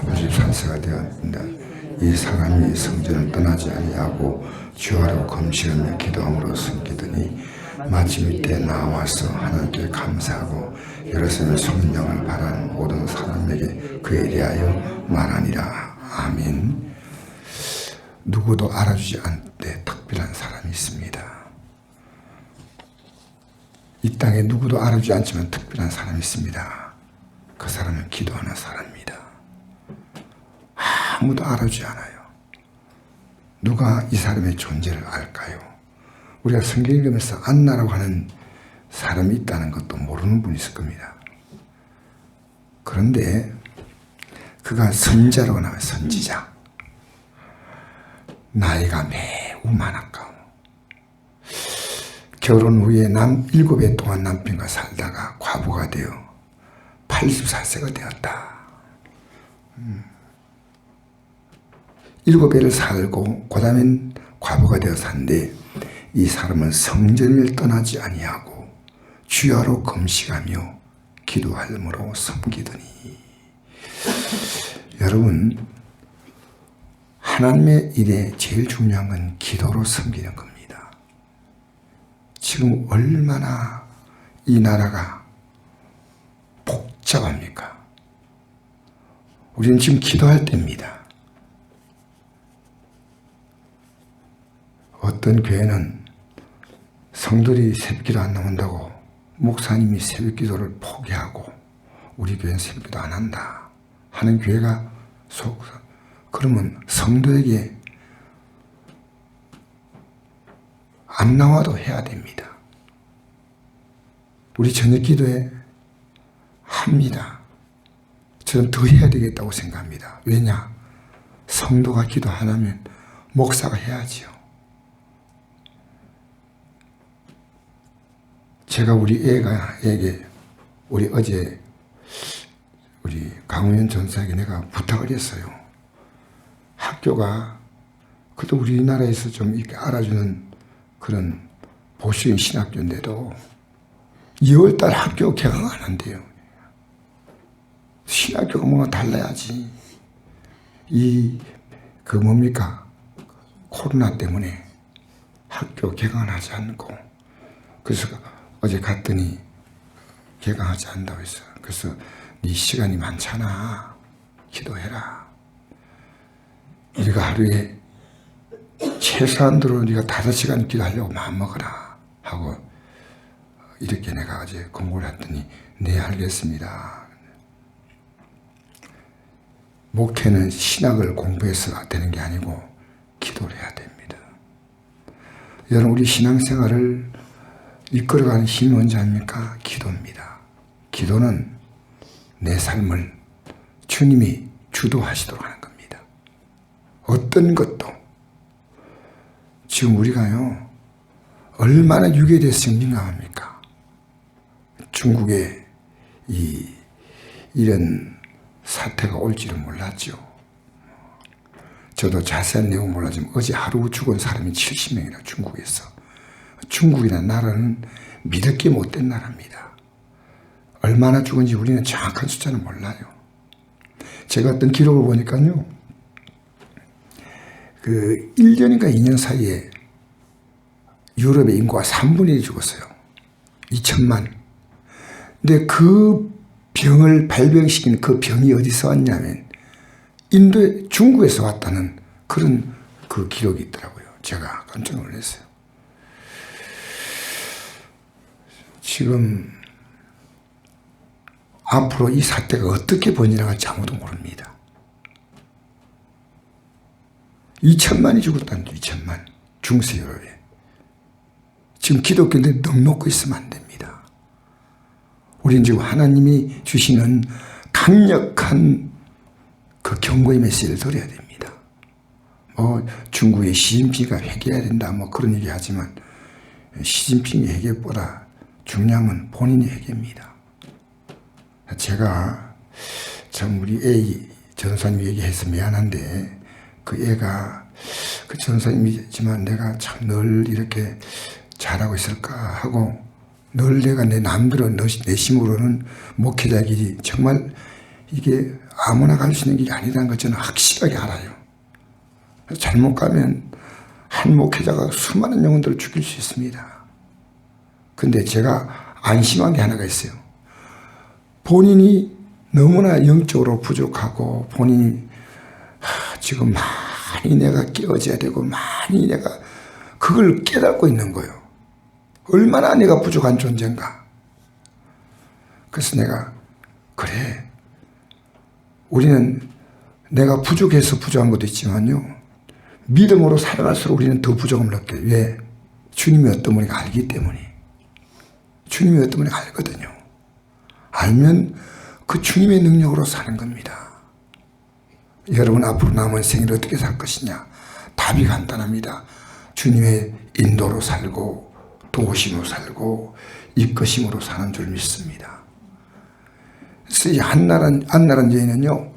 53세가 되었습니다. 이 사람이 성전을 떠나지 아니하고 주야로 금식하며 기도함으로 섬기더니 마침 이때 나와서 하나님께 감사하고 예루살렘 성령을 바라는 모든 사람에게 그에 대하여 말하니라. 아멘. 누구도 알아주지 않되 특별한 사람이 있습니다. 이 땅에 누구도 알아주지 않지만 특별한 사람이 있습니다. 그 사람은 기도하는 사람입니다. 아무도 알아주지 않아요. 누가 이 사람의 존재를 알까요? 우리가 성경 읽으면서 안나라고 하는 사람이 있다는 것도 모르는 분이 있을 겁니다. 그런데 그가 선자라고 나와요. 선지자. 나이가 매우 많았고 결혼 후에 7해 동안 남편과 살다가 과부가 되어 84세가 되었다. 7해를 살고 그 다음엔 과부가 되어 산데 이 사람은 성전을 떠나지 아니하고 주야로 금식하며 기도하므로 섬기더니. 여러분, 하나님의 일에 제일 중요한 건 기도로 섬기는 겁니다. 지금 얼마나 이 나라가 복잡합니까? 우리는 지금 기도할 때입니다. 어떤 교회는 성들이 새벽기도 안 나온다고 목사님이 새벽기도를 포기하고 우리 교회는 새벽기도 안 한다 하는 교회가 그러면 성도에게 안 나와도 해야 됩니다. 우리 저녁기도에 합니다. 저는 더 해야 되겠다고 생각합니다. 왜냐? 성도가 기도 안 하면 목사가 해야지요. 제가 우리 애에게 어제 우리 강우현 전사에게 내가 부탁을 했어요. 학교가 그래도 우리나라에서 좀 이렇게 알아주는 그런 보수적인 신학교인데도 2월달 학교 개강 안 한대요. 신학교가 뭔가 달라야지. 뭡니까? 코로나 때문에 학교 개강을 하지 않고. 그래서 어제 갔더니 개강하지 않는다고 했어요. 그래서 네 시간이 많잖아. 기도해라. 네가 하루에 최소한으로 네가 5시간 기도하려고 마음먹어라 하고 이렇게 내가 어제 공고를 했더니 네 알겠습니다. 목회는 신학을 공부해서 되는 게 아니고 기도를 해야 됩니다. 여러분, 우리 신앙생활을 이끌어가는 힘이 뭔지 압니까? 기도입니다. 기도는 내 삶을 주님이 주도하시도록 하는 겁니다. 어떤 것도 지금 우리가요 얼마나 유교에 대해서 민감합니까? 중국에 이런 사태가 올지를 몰랐죠. 저도 자세한 내용은 몰랐지만 어제 하루 죽은 사람이 70명이나 중국에서. 중국이라는 나라는 믿을 게 못된 나라입니다. 얼마나 죽은지 우리는 정확한 숫자는 몰라요. 제가 어떤 기록을 보니까요, 1년인가 2년 사이에 유럽의 인구가 3분의 1이 죽었어요. 2천만. 근데 그 병을 발병시킨 그 병이 어디서 왔냐면 중국에서 왔다는 그런 그 기록이 있더라고요. 제가 깜짝 놀랐어요. 지금 앞으로 이 사태가 어떻게 번져나갈지 아무도 모릅니다. 2천만이 죽었다는 2천만. 중세유럽에. 지금 기독교인들이 넉넉히 있으면 안 됩니다. 우리는 지금 하나님이 주시는 강력한 그 경고의 메시지를 들어야 됩니다. 중국의 시진핑이가 회개해야 된다 그런 얘기 하지만 시진핑의 회개보다 중요한 건 본인의 회개입니다. 제가 참 우리 애 전사님 얘기해서 미안한데 그 애가 그 전사님이지만 내가 참 늘 이렇게 잘하고 있을까 하고 늘 내가 내 남대로 내심으로는 목회자 길이 정말 이게 아무나 갈 수 있는 길이 아니라는 걸 저는 확실하게 알아요. 잘못 가면 한 목회자가 수많은 영혼들을 죽일 수 있습니다. 근데 제가 안심한 게 하나가 있어요. 본인이 너무나 영적으로 부족하고 본인이 지금 많이 내가 깨어져야 되고 많이 내가 그걸 깨닫고 있는 거예요. 얼마나 내가 부족한 존재인가. 그래서 내가 그래, 우리는 내가 부족해서 부족한 것도 있지만요, 믿음으로 살아갈수록 우리는 더 부족함을 느껴요. 왜? 주님이 어떤 분인가 알기 때문에. 주님이 어떤 분인가 알거든요. 알면 그 주님의 능력으로 사는 겁니다. 여러분 앞으로 남은 생을 어떻게 살 것이냐? 답이 간단합니다. 주님의 인도로 살고 도우심으로 살고 이끄심으로 사는 줄 믿습니다. 그래서 이 안나란 여인은요,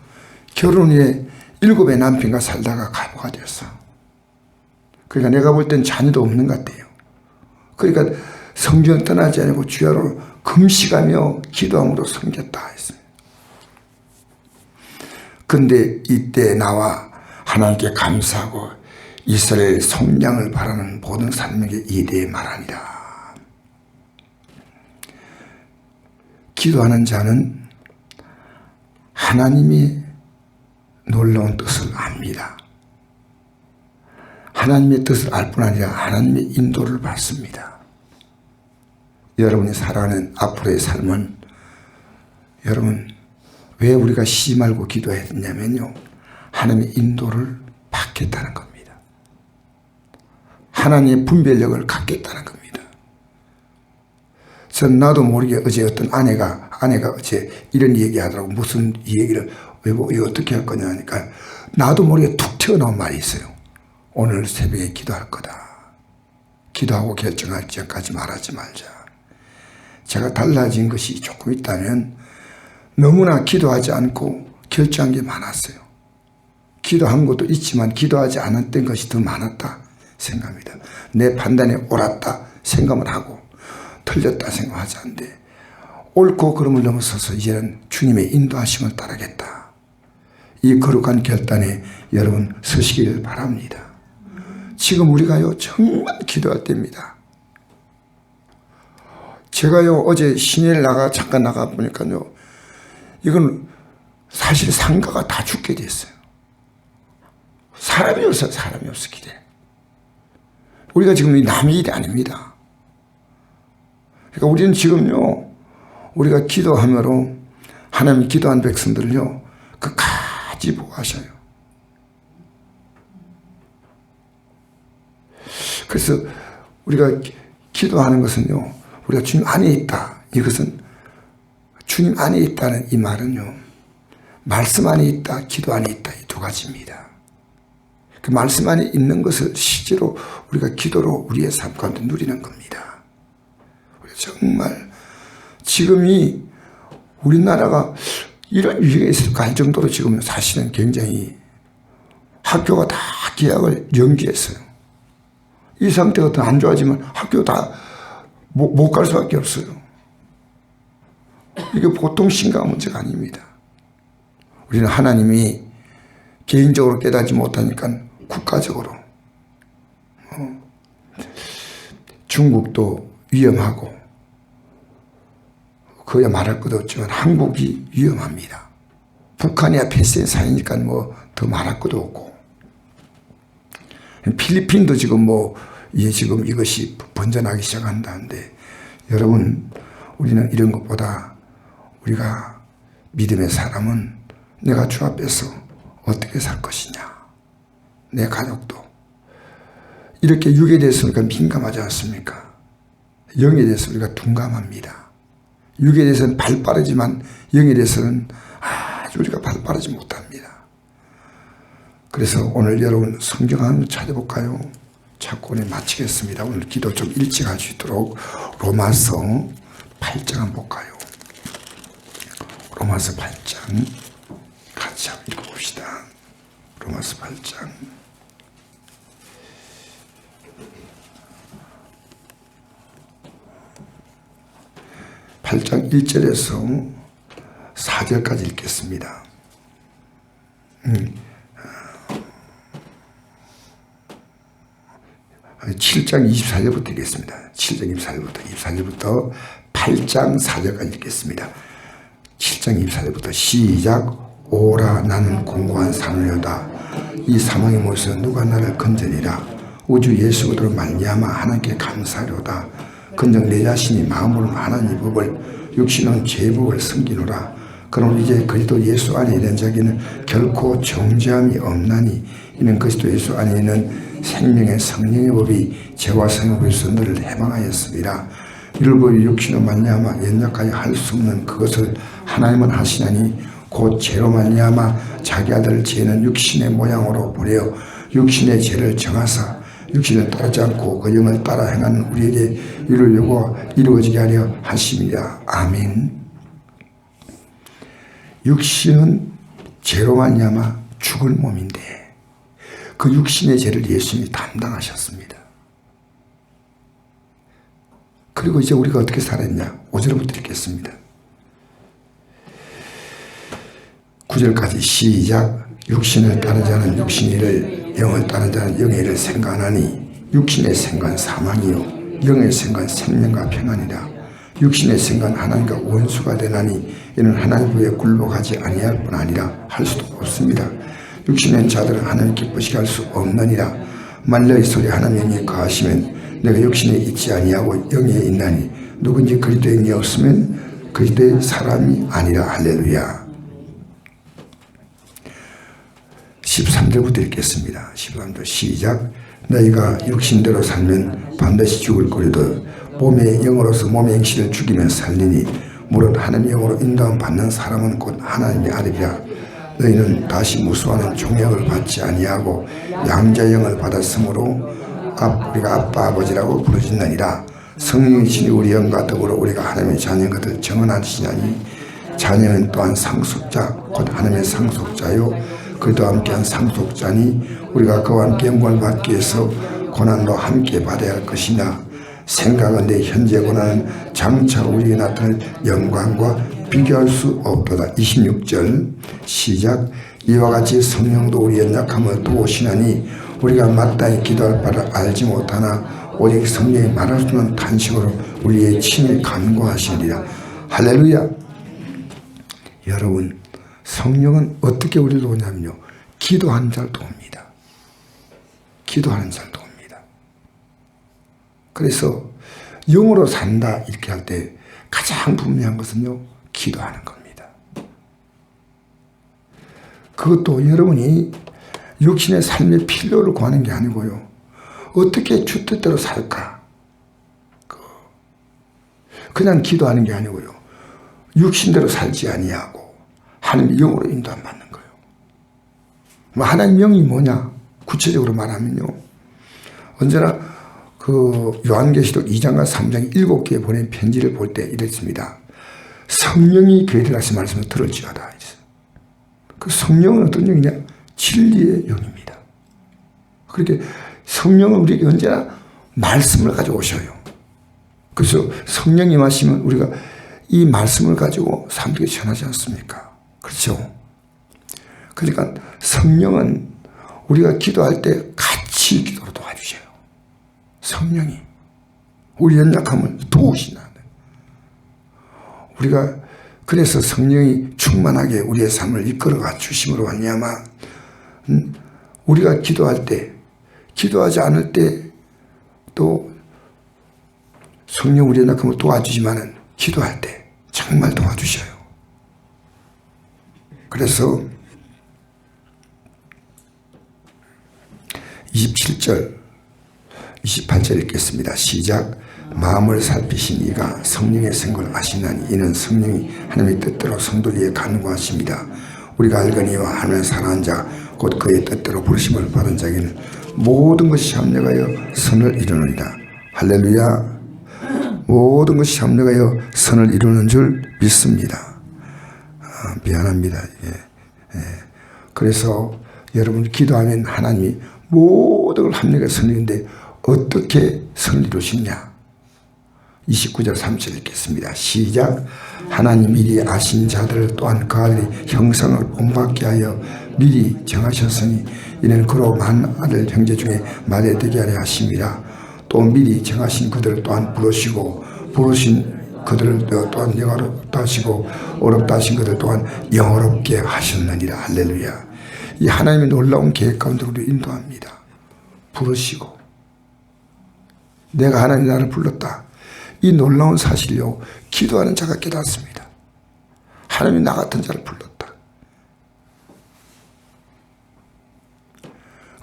결혼 후에 7의 남편과 살다가 가부가 되었어. 그러니까 내가 볼 땐 자녀도 없는 것 같아요. 그러니까 성전 떠나지 않고 주야로 금식하며 기도함으로 섬겼다 했어요. 근데 이때 나와 하나님께 감사하고 이스라엘 성량을 바라는 모든 사람에게 이대에 말하니라. 기도하는 자는 하나님이 놀라운 뜻을 압니다. 하나님의 뜻을 알 뿐 아니라 하나님의 인도를 받습니다. 여러분이 살아가는 앞으로의 삶은, 여러분 왜 우리가 쉬지 말고 기도해야 되냐면요, 하나님의 인도를 받겠다는 겁니다. 하나님의 분별력을 갖겠다는 겁니다. 전 나도 모르게 어제 어떤 아내가 어제 이런 얘기 하더라고. 무슨 얘기를 이거 어떻게 할 거냐 하니까 나도 모르게 툭 튀어나온 말이 있어요. 오늘 새벽에 기도할 거다. 기도하고 결정할 때까지 말하지 말자. 제가 달라진 것이 조금 있다면 너무나 기도하지 않고 결정한 게 많았어요. 기도한 것도 있지만 기도하지 않았던 것이 더 많았다 생각합니다. 내 판단에 옳았다 생각을 하고 틀렸다 생각하지 않는데, 옳고 그름을 넘어서서 이제는 주님의 인도하심을 따르겠다. 이 거룩한 결단에 여러분 서시기를 바랍니다. 지금 우리가요 정말 기도할 때입니다. 제가요 어제 시내를 잠깐 나가 보니까요, 이건 사실 상가가 다 죽게 됐어요. 사람이 없어요. 사람이 없었기 때문에. 우리가 지금 남의 일이 아닙니다. 그러니까 우리는 지금요, 우리가 기도하므로 하나님 기도한 백성들을요 끝까지 보호하셔요. 그래서 우리가 기도하는 것은요, 우리가 주님 안에 있다. 이것은 주님 안에 있다는 이 말은요, 말씀 안에 있다, 기도 안에 있다, 이 두 가지입니다. 그 말씀 안에 있는 것을 실제로 우리가 기도로 우리의 삶 가운데 누리는 겁니다. 우리가 정말 지금이 우리나라가 이런 위기가 있을까 할 정도로 지금 사실은 굉장히 학교가 다 개학을 연기했어요. 이 상태가 더 안 좋아지면 학교 다 못 갈 수밖에 없어요. 이게 보통 심각한 문제가 아닙니다. 우리는 하나님이 개인적으로 깨닫지 못하니까 국가적으로, 중국도 위험하고 그야 말할 것도 없지만 한국이 위험합니다. 북한이야 패스의 사이니까 뭐 더 말할 것도 없고, 필리핀도 지금 지금 이것이 번져나기 시작한다는데, 여러분 우리는 이런 것보다 우리가 믿음의 사람은 내가 주 앞에서 어떻게 살 것이냐, 내 가족도 이렇게 육에 대해서 우리가 민감하지 않습니까? 영에 대해서 우리가 둔감합니다. 육에 대해서는 발빠르지만 영에 대해서는 아주 우리가 발빠르지 못합니다. 그래서 오늘 여러분 성경 한번 찾아볼까요? 자꾸 오늘 마치겠습니다. 오늘 기도 좀 일찍 할 수 있도록 로마서 8장 한번 볼까요? 로마서 8장 같이 한번 읽어봅시다. 로마서 8장. (8장) 1절에서 4절까지 읽겠습니다. 7장 24절부터 읽겠습니다. 7장 24절부터 8장 4절까지 읽겠습니다. 7장 24절부터 시작. 오라 나는 공고한 사느려다. 이 사망의 못에서 누가 나를 건져리라. 우주 예수 그리스도로 말미암아 하나님께 감사하려다. 건정 내 자신이 마음으로 하나님의 법을 육신은 죄의 법을 섬기노라. 그러므로 이제 그리스도 예수 안에 있는 자에게는 결코 정죄함이 없나니 이는 그리스도 예수 안에 있는 생명의 성령의 법이 죄와 생명의 법에서 너를 해방하였습니다. 이를 보여 육신으로 말미암아 연약하여 할 수 없는 그것을 하나님은 하시나니 곧 죄로 말미암아 자기 아들 죄는 육신의 모양으로 보내어 육신의 죄를 정하사 육신을 따르지 않고 그 영을 따라 행하는 우리에게 이루려고 이루어지게 하려 하십니다. 아멘. 육신은 죄로 말미암아 죽을 몸인데 그 육신의 죄를 예수님이 담당하셨습니다. 그리고 이제 우리가 어떻게 살았냐? 5절부터 읽겠습니다. 9절까지 시작. 육신을 따르지 않은 육신의 일을, 영을 따르지 않은 영의 일을 생각하니 육신의 생각은 사망이요 영의 생각은 생명과 평안이라. 육신의 생각은 하나님과 원수가 되나니 이는 하나님 위에 굴복하지 아니할 뿐 아니라 할 수도 없습니다. 육신의 자들은 하나님 기쁘시게 할 수 없느니라. 만일 이 소리 하나님 영이 거하시면 내가 육신에 있지 아니하고 영에 있나니 누군지 그리스도의 영이 없으면 그리스도의 사람이 아니라. 할렐루야. 13절부터 읽겠습니다. 13절 시작. 너희가 육신대로 살면 반드시 죽을 거리도 몸의 영으로서 몸의 행실을 죽이며 살리니 무릇 하나님의 영으로 인도함 받는 사람은 곧 하나님의 아들이라. 너희는 다시 무수하는 종역을 받지 아니하고 양자의 영을 받았으므로 우리가 아빠 아버지라고 부르짖느니라. 성령이 친히 우리 영과 더불어 우리가 하나님의 자녀인 것을 증언하시나니 자녀는 또한 상속자 곧 하나님의 상속자요 그리스도와 함께한 상속자니 우리가 그와 함께 영광을 받기 위해서 고난도 함께 받아야 할 것이나 생각은 내 현재 고난은 장차 우리에게 나타날 영광과 비교할 수 없도다. 26절 시작. 이와 같이 성령도 우리 연약함을 도우시나니 우리가 마땅히 기도할 바를 알지 못하나 오직 성령이 말할 수 없는 탄식으로 우리의 친히 간구하시리라. 할렐루야. 여러분, 성령은 어떻게 우리를 도우냐면요, 기도하는 자를 도웁니다. 기도하는 자를 도웁니다. 그래서 영으로 산다 이렇게 할 때 가장 분명한 것은요, 기도하는 겁니다. 그것도 여러분이 육신의 삶의 필요를 구하는 게 아니고요, 어떻게 주 뜻대로 살까, 그냥 기도하는 게 아니고요, 육신대로 살지 아니하고 하나님의 영으로 인도 안 받는 거예요. 하나님의 영이 뭐냐? 구체적으로 말하면요, 언제나 그 요한계시록 2장과 3장 7개에 보낸 편지를 볼 때 이랬습니다. 성령이 교회를 하신 말씀을 들을지어다. 그 성령은 어떤 영이냐? 진리의 영입니다. 그렇게 성령은 우리에게 언제나 말씀을 가지고 오셔요. 그래서 성령이 마시면 우리가 이 말씀을 가지고 사람들에게 전하지 않습니까? 그렇죠? 그러니까 성령은 우리가 기도할 때 같이 기도로 도와주셔요. 성령이 우리 연약함을 도우시나. 우리가 그래서 성령이 충만하게 우리의 삶을 이끌어가 주심으로 말미암아 우리가 기도할 때, 기도하지 않을 때 또 성령 우리의 연약함을 도와주지만은 기도할 때 정말 도와주셔요. 그래서 27절 28절 읽겠습니다. 시작. 마음을 살피신 이가 성령의 생각을 아시나니 이는 성령이 하나님의 뜻대로 성도를 위해 간구하십니다. 우리가 알거니와 하나님을 사랑한 자 곧 그의 뜻대로 부르심을 받은 자에게는 모든 것이 합력하여 선을 이루느니라. 할렐루야. 모든 것이 합력하여 선을 이루는 줄 믿습니다. 미안합니다. 그래서 여러분 기도하면 하나님이 모든 걸 합력하여 선을 이루는데 어떻게 선을 이루시냐? 29절 30절 읽겠습니다. 시작. 하나님 미리 아신 자들을 또한 그 아들의 형상을 본받게 하여 미리 정하셨으니 이는 그로 만 아들 형제 중에 말에 되게 하려 하심이라. 또 미리 정하신 그들을 또한 부르시고 부르신 그들을 또한 영화롭다 하시고 어렵다 하신 그들 또한 영어롭게 하셨느니라. 할렐루야. 이 하나님의 놀라운 계획 가운데 우리를 인도합니다. 부르시고 내가 하나님 나를 불렀다. 이 놀라운 사실요, 기도하는 자가 깨닫습니다. 하나님이 나 같은 자를 불렀다.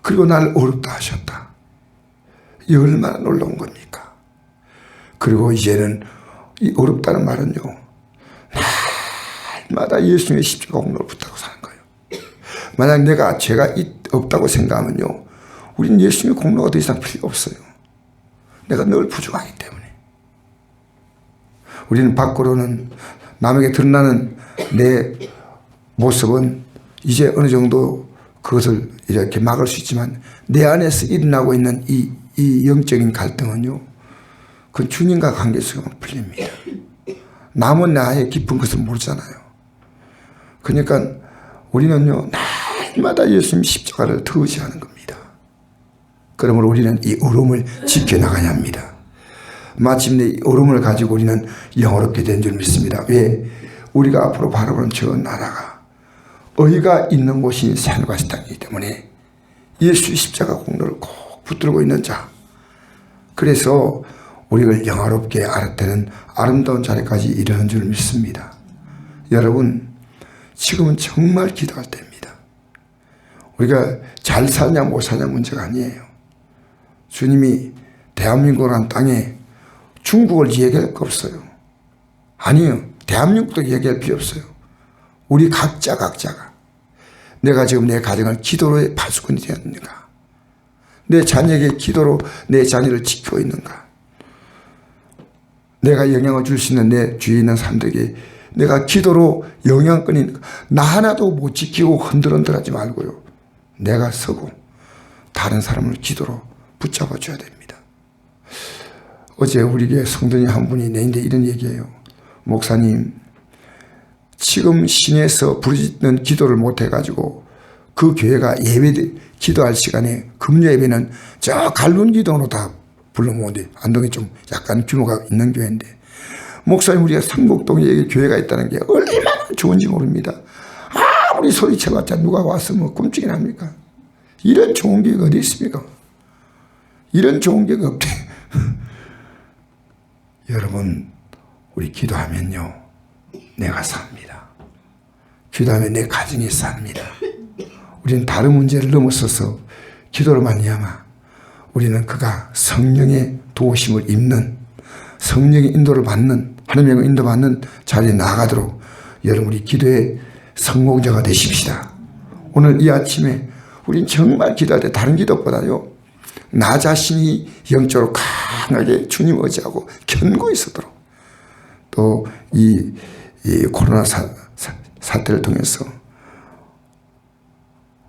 그리고 나를 어렵다 하셨다. 이 얼마나 놀라운 겁니까? 그리고 이제는 이 어렵다는 말은요, 날마다 예수님의 십자가 공로를 붙들고 사는 거예요. 만약 내가 죄가 없다고 생각하면요, 우리는 예수님의 공로가 더 이상 필요 없어요. 내가 늘 부족하기 때문에. 우리는 밖으로는 남에게 드러나는 내 모습은 이제 어느 정도 그것을 이렇게 막을 수 있지만 내 안에서 일어나고 있는 이 영적인 갈등은요, 그 주님과 관계 속에만 풀립니다. 남은 나의 깊은 것을 모르잖아요. 그러니까 우리는요, 날마다 예수님 십자가를 더 의지하는 겁니다. 그러므로 우리는 이 어려움을 지켜나가야 합니다. 마침내 이 어려움을 가지고 우리는 영어롭게 된 줄 믿습니다. 왜? 우리가 앞으로 바라보는 저 나라가 의가 있는 곳이 산과 땅이기 때문에 예수 십자가 공로를 꼭 붙들고 있는 자, 그래서 우리를 영화롭게 알아채는 아름다운 자리까지 이르는 줄 믿습니다. 여러분, 지금은 정말 기도할 때입니다. 우리가 잘 사냐 못 사냐 문제가 아니에요. 주님이 대한민국이라는 땅에 중국을 얘기할 거 없어요. 아니요, 대한민국도 얘기할 필요 없어요. 우리 각자가 내가 지금 내 가정을 기도로의 파수꾼이 되었는가? 내 자녀에게 기도로 내 자녀를 지키고 있는가? 내가 영향을 줄 수 있는 내 주위에 있는 사람들에게 내가 기도로 영향권이, 나 하나도 못 지키고 흔들흔들하지 말고요, 내가 서고 다른 사람을 기도로 붙잡아 줘야 됩니다. 어제 우리 교회 성도님 한 분이 내인데 이런 얘기예요. 목사님, 지금 시내에서 부르짖는 기도를 못 해가지고 그 교회가 예배 기도할 시간에 금요 예배는 저 갈룬기동으로 다 불러모으는데, 안동에 좀 약간 규모가 있는 교회인데, 목사님 우리가 삼곡동에 교회가 있다는 게 얼마나 좋은지 모릅니다. 아무리 소리쳐봤자 누가 와서 뭐 꿈쩍이 납니까? 이런 좋은 교회가 어디 있습니까? 이런 좋은 교회가 없대. 여러분, 우리 기도하면요, 내가 삽니다. 기도하면 내 가정이 삽니다. 우리는 다른 문제를 넘어서서 기도를 말미암아 우리는 그가 성령의 도우심을 입는, 성령의 인도를 받는, 하나님의 인도받는 자리에 나아가도록 여러분, 우리 기도의 성공자가 되십시다. 오늘 이 아침에 우린 정말 기도할 때 다른 기도보다요, 나 자신이 영적으로 강하게 주님 의지하고 견고히 서도록, 또 이 코로나 사태를 통해서